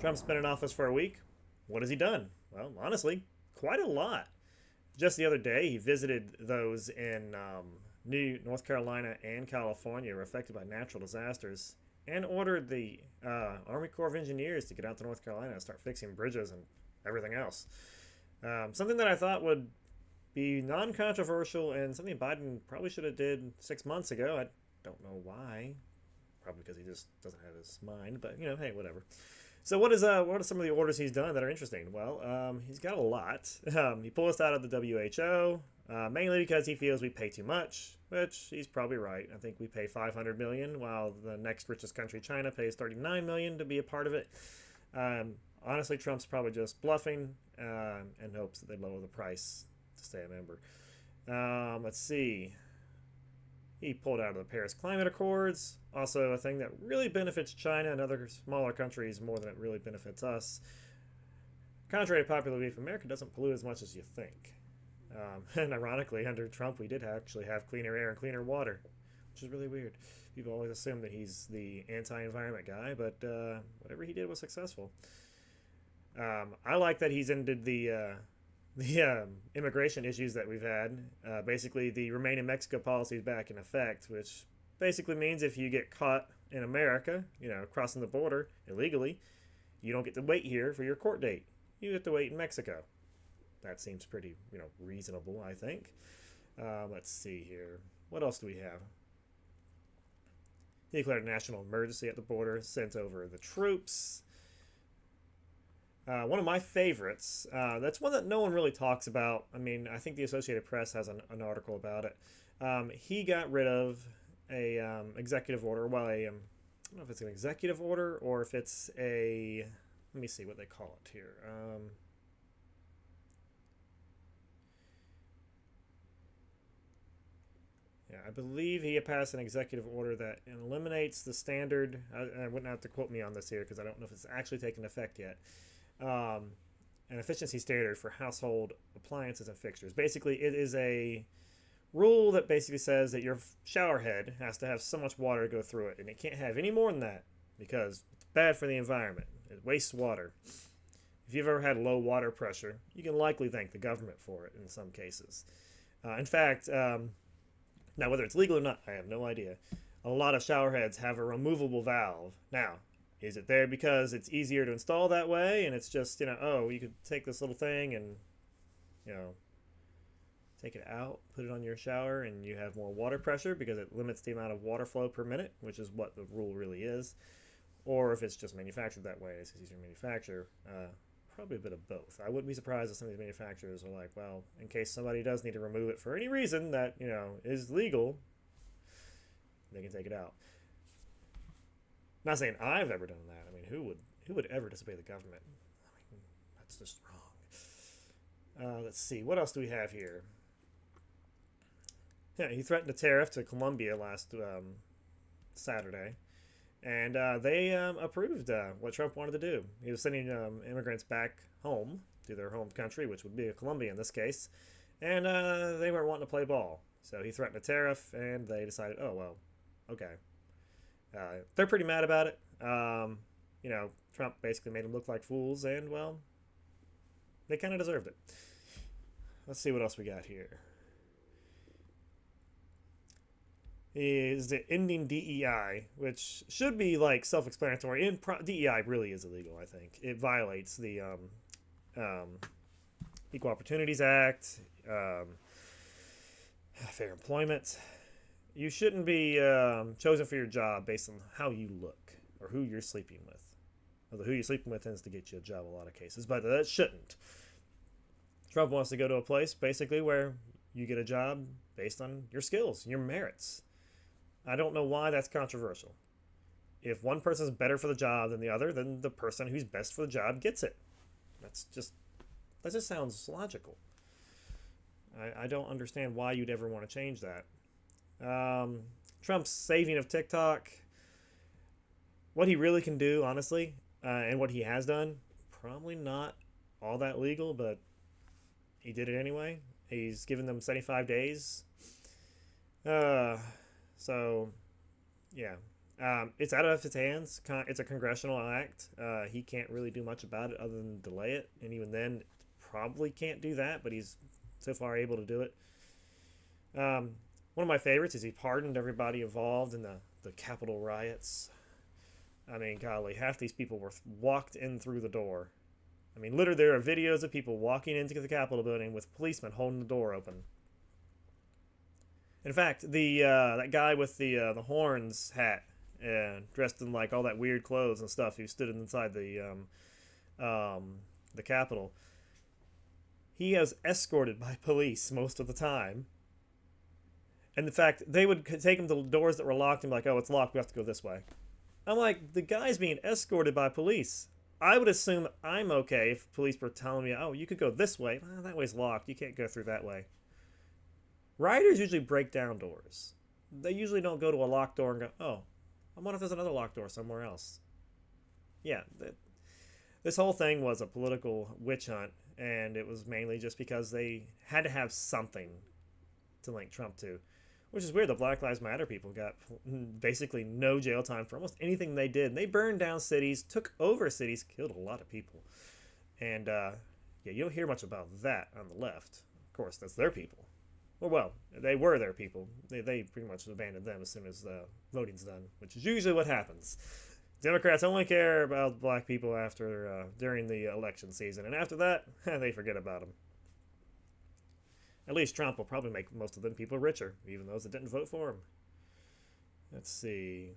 Trump's been in office for a week. What has he done? Well, honestly, quite a lot. Just the other day, he visited those in North Carolina and California who were affected by natural disasters and ordered the Army Corps of Engineers to get out to North Carolina and start fixing bridges and everything else. Something that I thought would be non-controversial and something Biden probably should have did 6 months ago. I don't know why. Probably because he just doesn't have his mind. But hey, whatever. So what are some of the orders he's done that are interesting? Well, he's got a lot. He pulled us out of the WHO, mainly because he feels we pay too much, which he's probably right. I think we pay 500 million, while the next richest country, China, pays 39 million to be a part of it. Honestly, Trump's probably just bluffing and hopes that they lower the price to stay a member. Let's see. He pulled out of the Paris Climate Accords, also a thing that really benefits China and other smaller countries more than it really benefits us. Contrary to popular belief, America doesn't pollute as much as you think. And ironically, under Trump, we did actually have cleaner air and cleaner water, which is really weird. People always assume that he's the anti-environment guy, but whatever he did was successful. I like that he's ended the immigration issues that we've had. Basically, the Remain in Mexico policy is back in effect, which basically means if you get caught in America, crossing the border illegally, you don't get to wait here for your court date. You have to wait in Mexico. That seems pretty, reasonable, I think. Let's see here. What else do we have? He declared a national emergency at the border, sent over the troops. One of my favorites, that's one that no one really talks about. I mean, I think the Associated Press has an article about it. He got rid of a executive order. Well, I don't know if it's an executive order or if it's a, let me see what they call it here. Yeah, I believe he passed an executive order that eliminates the standard. I wouldn't have to quote me on this here because I don't know if it's actually taken effect yet. Um, an efficiency standard for household appliances and fixtures. Basically, it is a rule that basically says that your shower head has to have so much water go through it, and it can't have any more than that because it's bad for the environment. It wastes water. If you've ever had low water pressure, you can likely thank the government for it in some cases. In fact, now whether it's legal or not, I have no idea. A lot of shower heads have a removable valve. Now, is it there because it's easier to install that way, and it's just, you could take this little thing and, take it out, put it on your shower, and you have more water pressure because it limits the amount of water flow per minute, which is what the rule really is. Or if it's just manufactured that way, it's easier to manufacture. Probably a bit of both. I wouldn't be surprised if some of these manufacturers are like, well, in case somebody does need to remove it for any reason that, is legal, they can take it out. Not saying I've ever done that. I mean, who would ever disobey the government? I mean, that's just wrong. Let's see. What else do we have here? Yeah, he threatened a tariff to Colombia last Saturday, and they approved what Trump wanted to do. He was sending immigrants back home to their home country, which would be Colombia in this case, and they weren't wanting to play ball. So he threatened a tariff, and they decided, oh, well, okay. They're pretty mad about it. Trump basically made them look like fools, and, well, they kind of deserved it. Let's see what else we got here. Is the ending DEI, which should be like self-explanatory. DEI really is illegal. I think it violates the Equal Opportunities Act, fair employment. You shouldn't be chosen for your job based on how you look or who you're sleeping with. Although who you're sleeping with tends to get you a job in a lot of cases, but that shouldn't. Trump wants to go to a place basically where you get a job based on your skills, your merits. I don't know why that's controversial. If one person's better for the job than the other, then the person who's best for the job gets it. That just sounds logical. I don't understand why you'd ever want to change that. Trump's saving of TikTok, what he really can do, honestly, and what he has done, probably not all that legal, but he did it anyway. He's given them 75 days. So, yeah, It's out of his hands. It's a congressional act. He can't really do much about it other than delay it, and even then, probably can't do that. But he's so far able to do it. One of my favorites is he pardoned everybody involved in the Capitol riots. I mean, golly, half these people were walked in through the door. I mean, literally, there are videos of people walking into the Capitol building with policemen holding the door open. In fact, the that guy with the horns hat, dressed in like all that weird clothes and stuff, who stood inside the Capitol, he was escorted by police most of the time. And in fact, they would take him to doors that were locked and be like, "Oh, it's locked. We have to go this way." I'm like, the guy's being escorted by police. I would assume I'm okay if police were telling me, "Oh, you could go this way. Well, that way's locked. You can't go through that way." Rioters usually break down doors. They usually don't go to a locked door and go, "Oh, I wonder if there's another locked door somewhere else." Yeah, this whole thing was a political witch hunt, and it was mainly just because they had to have something to link Trump to. Which is weird. The Black Lives Matter people got basically no jail time for almost anything they did. They burned down cities, took over cities, killed a lot of people. And yeah, you don't hear much about that on the left. Of course, that's their people. Well, they were their people. They pretty much abandoned them as soon as the voting's done, which is usually what happens. Democrats only care about black people after during the election season, and after that, they forget about them. At least Trump will probably make most of them people richer, even those that didn't vote for him. Let's see.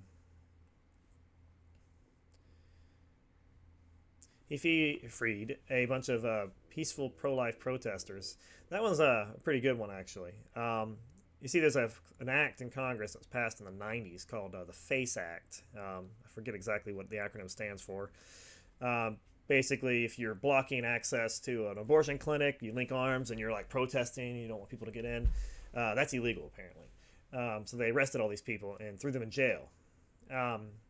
He freed a bunch of peaceful pro-life protesters. That one's a pretty good one, actually. You see, there's an act in Congress that was passed in the 90s called the FACE Act. I forget exactly what the acronym stands for. Basically, if you're blocking access to an abortion clinic, you link arms and you're like protesting, you don't want people to get in, that's illegal, apparently. So they arrested all these people and threw them in jail.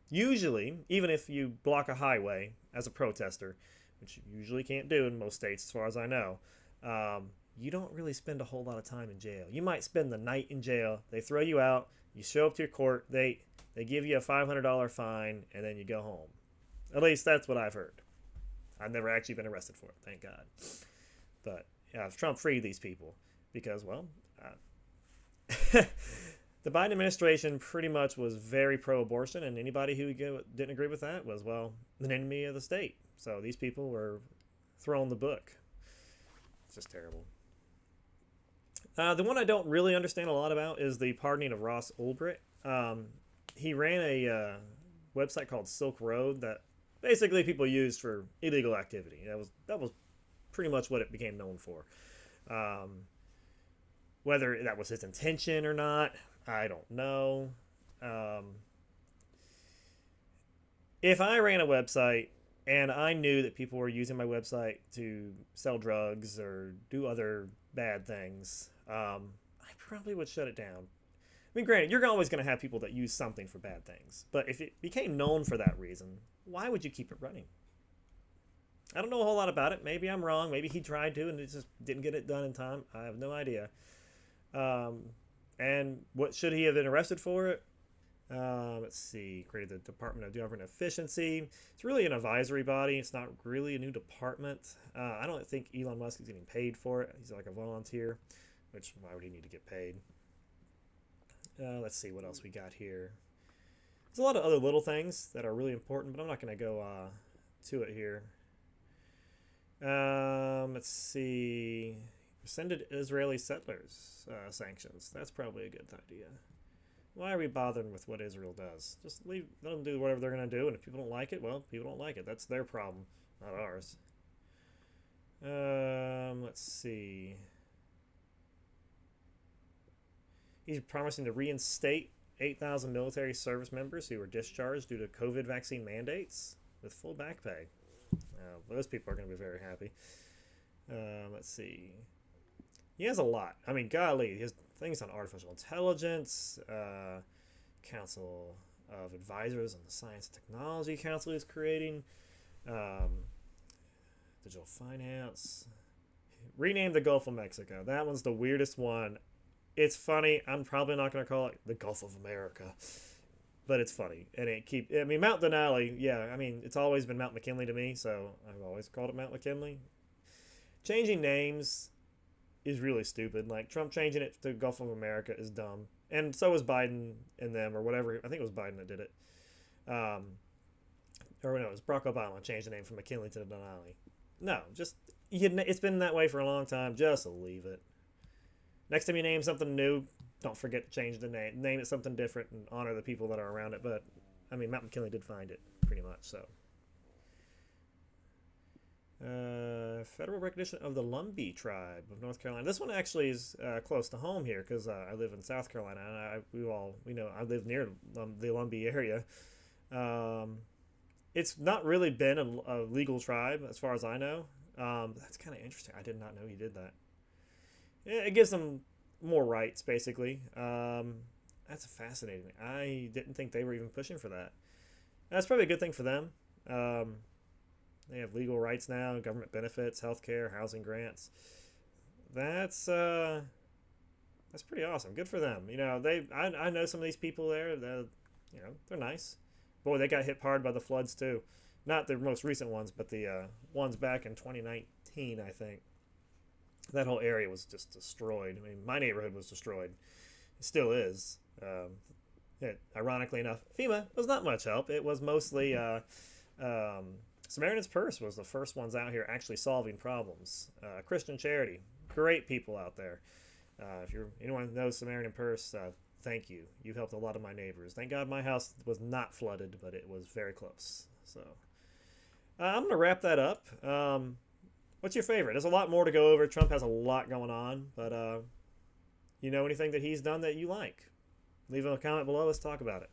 Usually, even if you block a highway as a protester, which you usually can't do in most states as far as I know, you don't really spend a whole lot of time in jail. You might spend the night in jail, they throw you out, you show up to your court, they give you a $500 fine, and then you go home. At least that's what I've heard. I've never actually been arrested for it, thank God. But yeah, Trump freed these people because, well, the Biden administration pretty much was very pro-abortion, and anybody who didn't agree with that was, well, an enemy of the state. So these people were thrown the book. It's just terrible. The one I don't really understand a lot about is the pardoning of Ross Ulbricht. He ran a website called Silk Road that basically people used for illegal activity. That was pretty much what it became known for. Whether that was his intention or not, I don't know. If I ran a website and I knew that people were using my website to sell drugs or do other bad things, I probably would shut it down. I mean, granted, you're always going to have people that use something for bad things. But if it became known for that reason, why would you keep it running? I don't know a whole lot about it. Maybe I'm wrong. Maybe he tried to and it just didn't get it done in time. I have no idea. And what should he have been arrested for it? Let's see. Created the Department of Government Efficiency. It's really an advisory body. It's not really a new department. I don't think Elon Musk is getting paid for it. He's like a volunteer, which why would he need to get paid? Let's see what else we got here. There's a lot of other little things that are really important, but I'm not going to go to it here. Let's see. Rescinded Israeli settlers sanctions. That's probably a good idea. Why are we bothering with what Israel does? Just let them do whatever they're going to do, and if people don't like it, well, people don't like it. That's their problem, not ours. Let's see. He's promising to reinstate 8,000 military service members who were discharged due to COVID vaccine mandates with full back pay. Those people are going to be very happy. Let's see. He has a lot. I mean, golly, he has things on artificial intelligence, Council of Advisors on the Science and Technology Council he's creating, digital finance. Rename the Gulf of Mexico. That one's the weirdest one. It's funny. I'm probably not going to call it the Gulf of America. but it's funny, and it keep. I mean, Mount Denali. Yeah, I mean, it's always been Mount McKinley to me, so I've always called it Mount McKinley. Changing names is really stupid. Like Trump changing it to Gulf of America is dumb, and so was Biden and them or whatever. I think it was Biden that did it. Um, or no, it was Barack Obama changed the name from McKinley to Denali. No, just it's been that way for a long time. Just leave it. Next time you name something new, don't forget to change the name. Name it something different and honor the people that are around it. But I mean, Mount McKinley did find it pretty much. So, federal recognition of the Lumbee tribe of North Carolina. This one actually is close to home here because I live in South Carolina, and we know I live near the Lumbee area. It's not really been a legal tribe as far as I know. That's kind of interesting. I did not know he did that. Yeah, it gives them more rights, basically. That's fascinating. I didn't think they were even pushing for that. That's probably a good thing for them. They have legal rights now, government benefits, health care, housing grants. That's pretty awesome. Good for them. You know, I know some of these people there. They're nice. Boy, they got hit hard by the floods too. Not the most recent ones, but the ones back in 2019, I think. That whole area was just destroyed. I mean, my neighborhood was destroyed. It still is. Ironically enough, FEMA was not much help. It was mostly Samaritan's Purse was the first ones out here actually solving problems. Christian Charity, great people out there. If anyone knows Samaritan Purse, thank you. You've helped a lot of my neighbors. Thank God my house was not flooded, but it was very close. So I'm going to wrap that up. What's your favorite? There's a lot more to go over. Trump has a lot going on, but you know anything that he's done that you like? Leave a comment below. Let's talk about it.